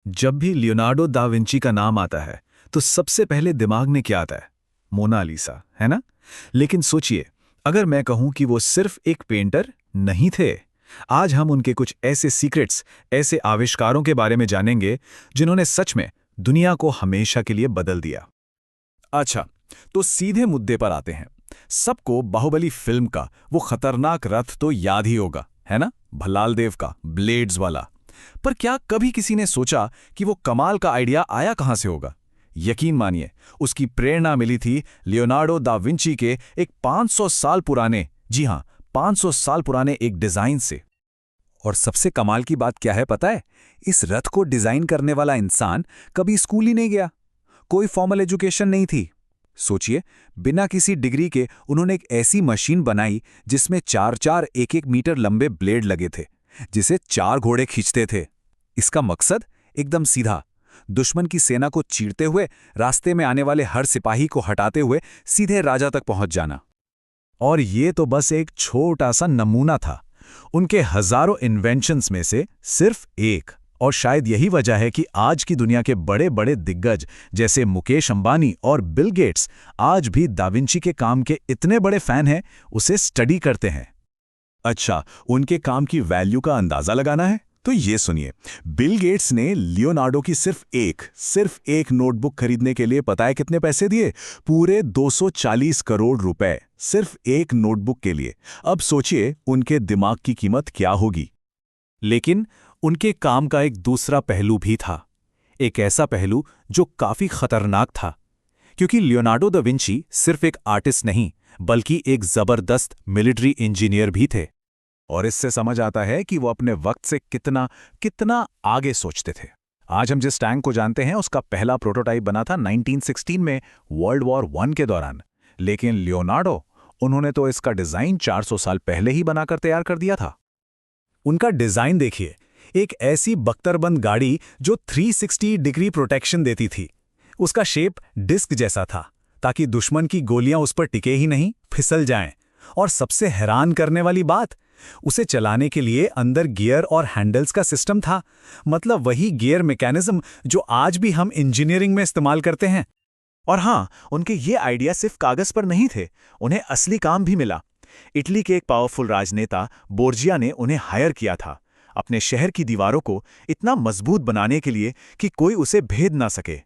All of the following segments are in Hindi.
जब भी लियोनार्डो दा विंची का नाम आता है तो सबसे पहले दिमाग में क्या आता है? मोनालिसा, है ना? लेकिन सोचिए, अगर मैं कहूं कि वो सिर्फ एक पेंटर नहीं थे। आज हम उनके कुछ ऐसे सीक्रेट्स, ऐसे आविष्कारों के बारे में जानेंगे जिन्होंने सच में दुनिया को हमेशा के लिए बदल दिया। अच्छा, तो सीधे मुद्दे पर आते हैं। सबको बाहुबली फिल्म का वो खतरनाक रथ तो याद ही होगा, है ना? भल्लाल देव का ब्लेड्स वाला। पर क्या कभी किसी ने सोचा कि वो कमाल का आइडिया आया कहां से होगा? यकीन मानिए, उसकी प्रेरणा मिली थी लियोनार्डो दा विंची के एक 500 साल पुराने, जी हां, 500 साल पुराने एक डिजाइन से। और सबसे कमाल की बात क्या है पता है? इस रथ को डिजाइन करने वाला इंसान कभी स्कूल ही नहीं गया। कोई फॉर्मल एजुकेशन नहीं थी। सोचिए, बिना किसी डिग्री के उन्होंने एक ऐसी मशीन बनाई जिसमें 4-4 1-1 मीटर लंबे ब्लेड लगे थे, जिसे 4 घोड़े खींचते थे। इसका मकसद एकदम सीधा, दुश्मन की सेना को चीरते हुए, रास्ते में आने वाले हर सिपाही को हटाते हुए सीधे राजा तक पहुंच जाना। और ये तो बस एक छोटा सा नमूना था उनके हजारों इन्वेंशंस में से सिर्फ एक। और शायद यही वजह है कि आज की दुनिया के बड़े बड़े दिग्गज जैसे मुकेश अंबानी और बिल गेट्स आज भी दा विंची के काम के इतने बड़े फैन हैं, उसे स्टडी करते हैं। अच्छा, उनके काम की वैल्यू का अंदाजा लगाना है तो ये सुनिए। बिल गेट्स ने लियोनार्डो की सिर्फ एक नोटबुक खरीदने के लिए पता है कितने पैसे दिए? पूरे 240 करोड़ रुपए, सिर्फ एक नोटबुक के लिए। अब सोचिए उनके दिमाग की कीमत क्या होगी। लेकिन उनके काम का एक दूसरा पहलू भी था, एक ऐसा पहलू जो काफी खतरनाक था, क्योंकि लियोनार्डो दा विंची सिर्फ एक आर्टिस्ट नहीं बल्कि एक जबरदस्त मिलिट्री इंजीनियर भी थे। और इससे समझ आता है कि वो अपने वक्त से कितना कितना आगे सोचते थे। आज हम जिस टैंक को जानते हैं उसका पहला प्रोटोटाइप बना था 1916 में, वर्ल्ड वॉर 1 के दौरान। लेकिन लियोनार्डो, उन्होंने तो इसका डिजाइन 400 साल पहले ही बनाकर तैयार कर दिया था। उनका डिजाइन देखिए, एक ऐसी बख्तरबंद गाड़ी जो 360 डिग्री प्रोटेक्शन देती थी। उसका शेप डिस्क जैसा था ताकि दुश्मन की गोलियां उस पर टिके ही नहीं, फिसल जाएं। और सबसे हैरान करने वाली बात, उसे चलाने के लिए अंदर गियर और हैंडल्स का सिस्टम था। मतलब वही गियर मैकेनिज्म जो आज भी हम इंजीनियरिंग में इस्तेमाल करते हैं। और हां, उनके ये आइडिया सिर्फ कागज पर नहीं थे, उन्हें असली काम भी मिला। इटली के एक पावरफुल राजनेता बोर्जिया ने उन्हें हायर किया था अपने शहर की दीवारों को इतना मजबूत बनाने के लिए कि कोई उसे भेद ना सके।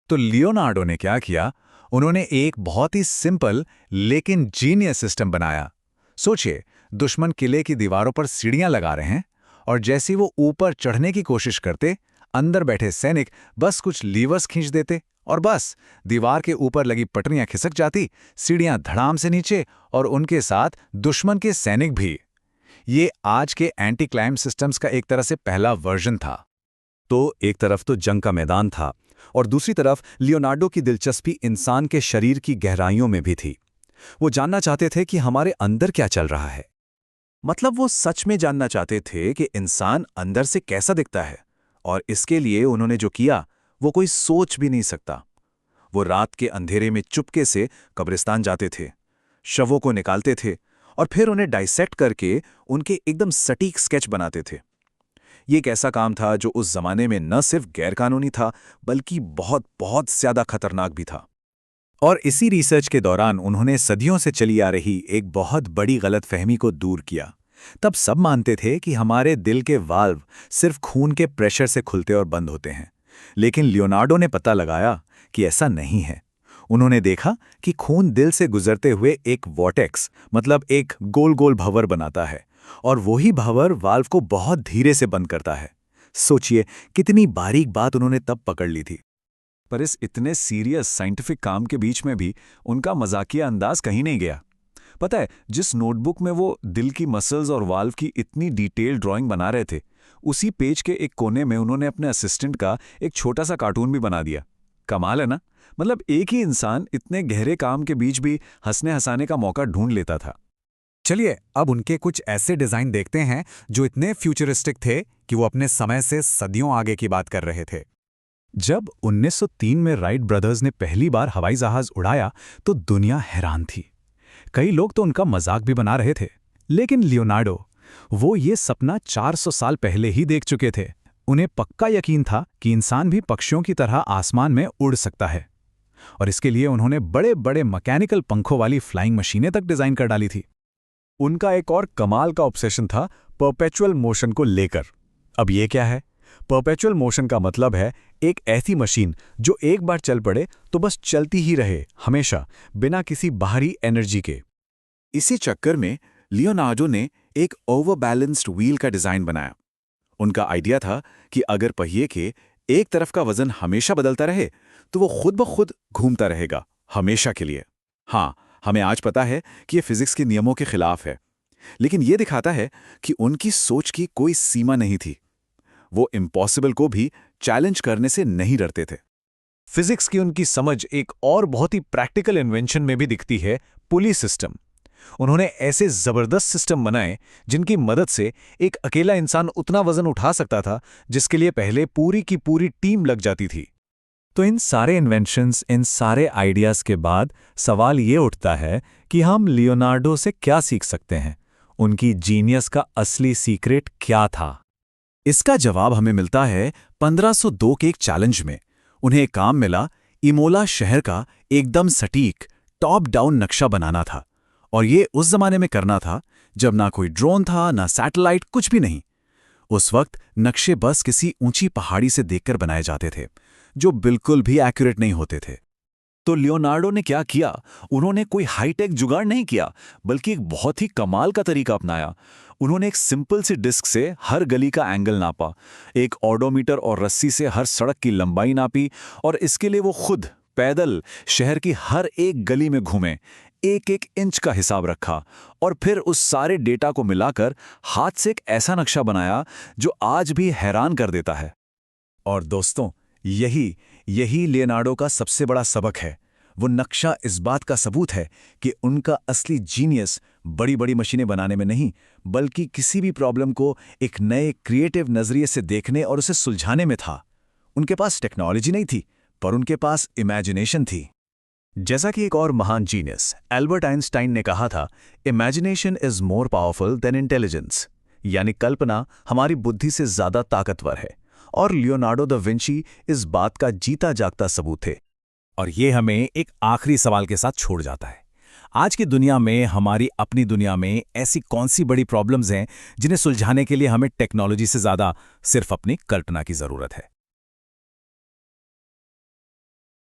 तो लियोनार्डो ने क्या किया? उन्होंने एक बहुत ही सिंपल लेकिन जीनियस सिस्टम बनाया। सोचिए, दुश्मन किले की दीवारों पर सीढ़ियां लगा रहे हैं, और जैसे ही वो ऊपर चढ़ने की कोशिश करते, अंदर बैठे सैनिक बस कुछ लीवर्स खींच देते और बस दीवार के ऊपर लगी पटरियां खिसक जाती, सीढ़ियां धड़ाम से नीचे और उनके साथ दुश्मन के सैनिक भी। ये आज के एंटी क्लाइम सिस्टम्स का एक तरह से पहला वर्जन था। तो एक तरफ तो जंग का मैदान था और दूसरी तरफ लियोनार्डो की दिलचस्पी इंसान के शरीर की गहराइयों में भी थी। वो जानना चाहते थे कि हमारे अंदर क्या चल रहा है। मतलब वो सच में जानना चाहते थे कि इंसान अंदर से कैसा दिखता है। और इसके लिए उन्होंने जो किया वो कोई सोच भी नहीं सकता। वो रात के अंधेरे में चुपके से कब्रिस्तान जाते थे, शवों को निकालते थे और फिर उन्हें डाइसेक्ट करके उनके एकदम सटीक स्केच बनाते थे। ये एक ऐसा काम था जो उस जमाने में न सिर्फ गैरकानूनी था बल्कि बहुत बहुत ज्यादा खतरनाक भी था। और इसी रिसर्च के दौरान उन्होंने सदियों से चली आ रही एक बहुत बड़ी गलतफहमी को दूर किया। तब सब मानते थे कि हमारे दिल के वाल्व सिर्फ खून के प्रेशर से खुलते और बंद होते हैं, लेकिन लियोनार्डो ने पता लगाया कि ऐसा नहीं है। उन्होंने देखा कि खून दिल से गुजरते हुए एक वॉर्टेक्स, मतलब एक गोल गोल भंवर बनाता है, और वही भंवर वाल्व को बहुत धीरे से बंद करता है। सोचिए कितनी बारीक बात उन्होंने तब पकड़ ली थी। पर इस इतने सीरियस साइंटिफिक काम के बीच में भी उनका मजाकिया अंदाज कहीं नहीं गया। पता है, जिस नोटबुक में वो दिल की मसल्स और वाल्व की इतनी डिटेल ड्राइंग बना रहे थे, उसी पेज के एक कोने में उन्होंने अपने असिस्टेंट का एक छोटा सा कार्टून भी बना दिया। कमाल है ना? मतलब एक ही इंसान इतने गहरे काम के बीच भी हंसने हंसाने का मौका ढूंढ लेता था। चलिए अब उनके कुछ ऐसे डिजाइन देखते हैं जो इतने फ्यूचरिस्टिक थे कि वो अपने समय से सदियों आगे की बात कर रहे थे। जब 1903 में राइट ब्रदर्स ने पहली बार हवाई जहाज उड़ाया तो दुनिया हैरान थी। कई लोग तो उनका मजाक भी बना रहे थे, लेकिन लियोनार्डो, वो ये सपना 400 साल पहले ही देख चुके थे। उन्हें पक्का यकीन था कि इंसान भी पक्षियों की तरह आसमान में उड़ सकता है, और इसके लिए उन्होंने बड़े बड़े मैकेनिकल पंखों वाली फ्लाइंग मशीनें तक डिजाइन कर डाली थी। उनका एक और कमाल का ऑब्सेशन था परपेचुअल मोशन को लेकर। अब ये क्या है? परपेचुअल मोशन का मतलब है एक ऐसी मशीन जो एक बार चल पड़े तो बस चलती ही रहे, हमेशा, बिना किसी बाहरी एनर्जी के। इसी चक्कर में लियोनार्डो ने एक ओवरबैलेंस्ड व्हील का डिजाइन बनाया। उनका आइडिया था कि अगर पहिए के एक तरफ का वजन हमेशा बदलता रहे तो वो खुद ब खुद घूमता रहेगा, हमेशा के लिए। हाँ, हमें आज पता है कि ये फिजिक्स के नियमों के खिलाफ है, लेकिन ये दिखाता है कि उनकी सोच की कोई सीमा नहीं थी। वो इम्पॉसिबल को भी चैलेंज करने से नहीं डरते थे। फिजिक्स की उनकी समझ एक और बहुत ही प्रैक्टिकल इन्वेंशन में भी दिखती है, पुली सिस्टम। उन्होंने ऐसे जबरदस्त सिस्टम बनाए जिनकी मदद से एक अकेला इंसान उतना वजन उठा सकता था जिसके लिए पहले पूरी की पूरी टीम लग जाती थी। तो इन सारे इन्वेंशंस, इन सारे आइडियाज के बाद सवाल ये उठता है कि हम लियोनार्डो से क्या सीख सकते हैं? उनकी जीनियस का असली सीक्रेट क्या था? इसका जवाब हमें मिलता है 1502 के एक चैलेंज में। उन्हें एक काम मिला, इमोला शहर का एकदम सटीक टॉप डाउन नक्शा बनाना था। और ये उस जमाने में करना था जब ना कोई ड्रोन था, ना सैटेलाइट, कुछ भी नहीं। उस वक्त नक्शे बस किसी ऊंची पहाड़ी से देखकर बनाए जाते थे, जो बिल्कुल भी एक्यूरेट नहीं होते थे। तो लियोनार्डो ने क्या किया? उन्होंने कोई हाईटेक जुगाड़ नहीं किया, बल्कि एक बहुत ही कमाल का तरीका अपनाया। उन्होंने एक सिंपल सी डिस्क से हर गली का एंगल नापा, एक ऑडोमीटर और रस्सी से हर सड़क की लंबाई नापी, और इसके लिए वो खुद पैदल शहर की हर एक गली में घूमे, एक एक इंच का हिसाब रखा, और फिर उस सारे डेटा को मिलाकर हाथ से एक ऐसा नक्शा बनाया जो आज भी हैरान कर देता है। और दोस्तों, यही लियोनार्डो का सबसे बड़ा सबक है। वो नक्शा इस बात का सबूत है कि उनका असली जीनियस बड़ी बड़ी मशीनें बनाने में नहीं, बल्कि किसी भी प्रॉब्लम को एक नए क्रिएटिव नजरिए से देखने और उसे सुलझाने में था। उनके पास टेक्नोलॉजी नहीं थी, पर उनके पास इमेजिनेशन थी। जैसा कि एक और महान जीनियस एल्बर्ट आइंस्टाइन ने कहा था, imagination is more powerful than intelligence, यानी कल्पना हमारी बुद्धि से ज्यादा ताकतवर है। और लियोनार्डो दा विंची इस बात का जीता जागता सबूत थे। और ये हमें एक आखिरी सवाल के साथ छोड़ जाता है। आज की दुनिया में, हमारी अपनी दुनिया में, ऐसी कौन सी बड़ी प्रॉब्लम्स हैं जिन्हें सुलझाने के लिए हमें टेक्नोलॉजी से ज्यादा सिर्फ अपनी कल्पना की जरूरत है?